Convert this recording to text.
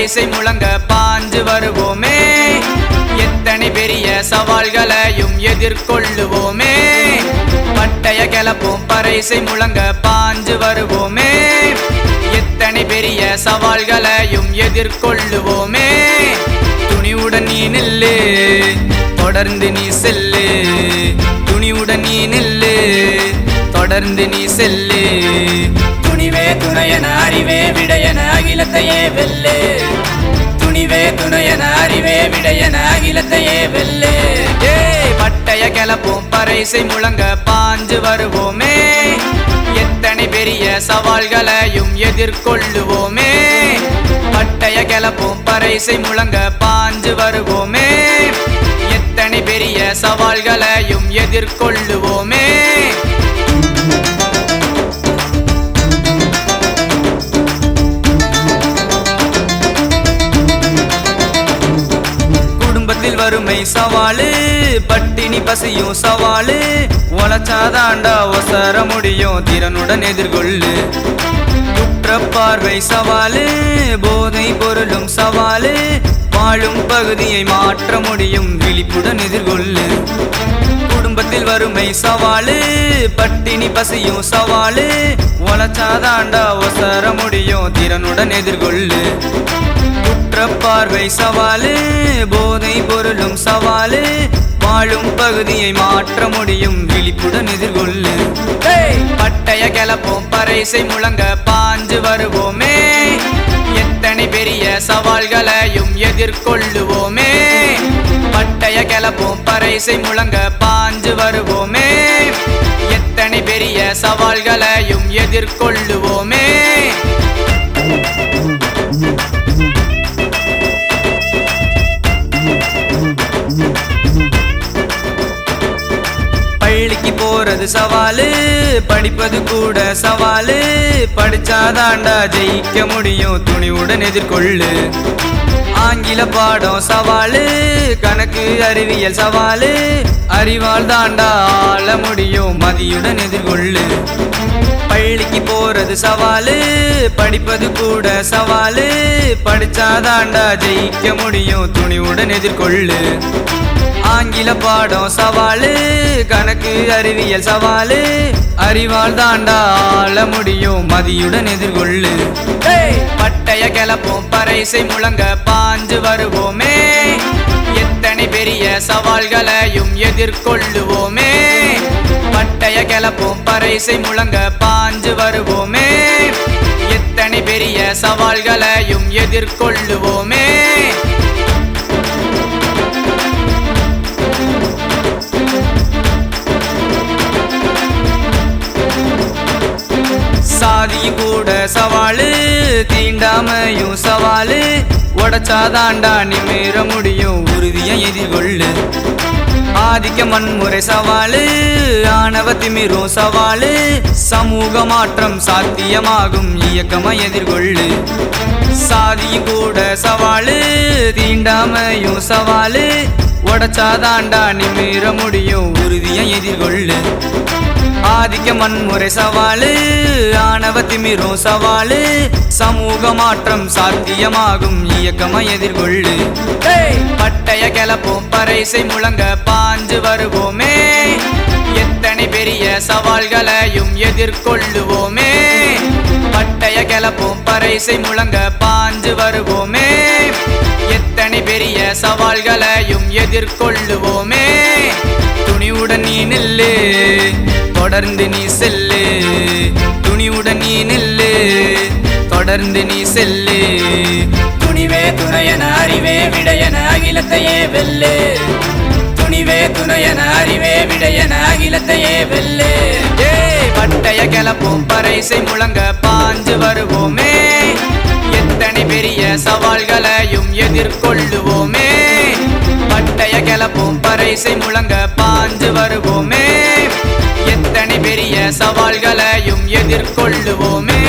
பறைசை முழங்க பாஞ்சு வருவோமே. எத்தனை பெரிய சவால்களையும் எதிர்கொள்ளுவோமே. பட்டய கிளப்போம் பறைசை முழங்க பாஞ்சு வருவோமே. எத்தனை பெரிய சவால்களையும் எதிர்கொள்ளுவோமே. துணிவுடன் நீ நில்லு, தொடர்ந்து நீ செல்லு. துணிவுடன் நீ நில்லு, தொடர்ந்து நீ செல்லு. துணிவே துணையன அறிவே விடையன அகிலத்தையே வெல்லு. துணிவே துணையன அறிவே விடையன அகிலத்தையே வெல்லு. பட்டய கிளப்போம் பறைசை முழங்க பாஞ்சு வருவோமே. எத்தனை பெரிய சவால்களையும் எதிர்கொள்ளுவோமே. பட்டய கிளப்போம் பறைசை முழங்க பாஞ்சு வருவோமே. எத்தனை பெரிய சவால்களையும் எதிர்கொள்ளுவோமே. குடும்பத்தில் வறுமை சவாலு, பட்டினி பசியும் சவாலு. உழைச்சாதாண்டா ஒசர முடியும், திறனுடன் எதிர்கொள்ளு. குற்றப்பார்வை சவாலு, போதை பொருளும் சவாலு. வாழும் பகுதியை மாற்ற முடியும், விழிப்புடன் எதிர்கொள்ளு. குடும்பத்தில் வறுமை சவாலு, பட்டினி பசியும் சவாலு. உழைச்சாதாண்டா ஒசர முடியும், திறனுடன் எதிர்கொள்ளு. குற்றப்பார்வை சவாலு, போதை பொருளும் சவாலு. வாழும் பகுதியை மாற்ற முடியும், விழிப்புடன் எதிர்கொள்ளு. பட்டய கிளப்போம் பறைசை முழங்க பாஞ்சு வருவோமே. எத்தனை பெரிய சவால்களையும் எதிர்கொள்ளுவோமே. பட்டய கிளப்போம் பறைசை முழங்க பாஞ்சு வருவோமே. எத்தனை பெரிய சவால்களையும் எதிர்கொள்ளுவோமே. பள்ளிக்கு போறது சவாலு, படிப்பது கூட சவாலு. படிச்சாதாண்டா ஜெயிக்க முடியும், துணிவுடன் எதிர்கொள்ளு. ஆங்கில பாடம் சவாலு, கணக்கு அறிவியல் சவாலு. அறிவால் தாண்டா ஆள முடியும், மதியுடன் எதிர்கொள்ளு. பள்ளிக்கு போறது சவாலு, படிப்பது கூட சவாலு. படிச்சாதாண்டா ஜெயிக்க முடியும், துணிவுடன் எதிர்கொள்ளு. ஆங்கில பாடம் சவாலு, கணக்கு அறிவியல் சவாலு. அறிவால் தாண்டா ஆள முடியும், மதியுடன் எதிர்கொள்ளு. பட்டய கிளப்போம் பறைசை முழங்க பாஞ்சு வருவோமே. எத்தனை பெரிய சவால்களையும் எதிர்கொள்ளுவோமே. பட்டய கிளப்போம் பறைசை முழங்க பாஞ்சு வருவோமே. எத்தனை பெரிய சவால்களையும் எதிர்கொள்ளுவோமே. சாதியும் கூட சவாலு, தீண்டாமையும் சவாலு. உடைச்சாதாண்டா நிமிர முடியும், உறுதியை எதிர்கொள்ளு. ஆதிக்க வன்முறை சவாலு, ஆணவ திமிரும் சவாலு. சமூக மாற்றம் சாத்தியமாகும், இயக்கமாய் எதிர்கொள்ளு. சாதியும் கூட சவாலு, தீண்டாமையும் சவாலு. உடைச்சாதாண்டா நிமிர முடியும், உறுதியை எதிர்கொள்ளு. ஆதிக்க வன்முறை சவாலு, ஆணவ திமிரும் சவாலு. சமூக மாற்றம் சாத்தியமாகும், இயக்கமாய் எதிர்கொள்ளு. பட்டய கிளப்போம் பறைசை முழங்க பாஞ்சு வருவோமே. எத்தனை பெரிய சவால்களையும் எதிர்கொள்ளுவோமே. பட்டய கிளப்போம் பறைசை முழங்க பாஞ்சு வருவோமே. எத்தனை பெரிய சவால்களையும் எதிர்கொள்ளுவோமே. துணிவுடன் நீ நில்லு, தொடர்ந்து நீ செல்லு. துணிவுடன் நீ நில்லு, தொடர்ந்து நீ செல்லு. துணிவே துணையன அறிவே விடையன அகிலத்தையே வெல்லு. துணிவே துணையன அறிவே விடையன அகிலத்தையே வெல்லு. பட்டய கிளப்போம் பறைசை முழங்க பாஞ்சு வருவோமே. எத்தனை பெரிய சவால்களையும் எதிர்கொள்ளுவோமே. பட்டய கிளப்போம் பறைசை முழங்க பாஞ்சு வருவோமே. எத்தனை பெரிய சவால்களையும் எதிர்கொள்ளுவோமே.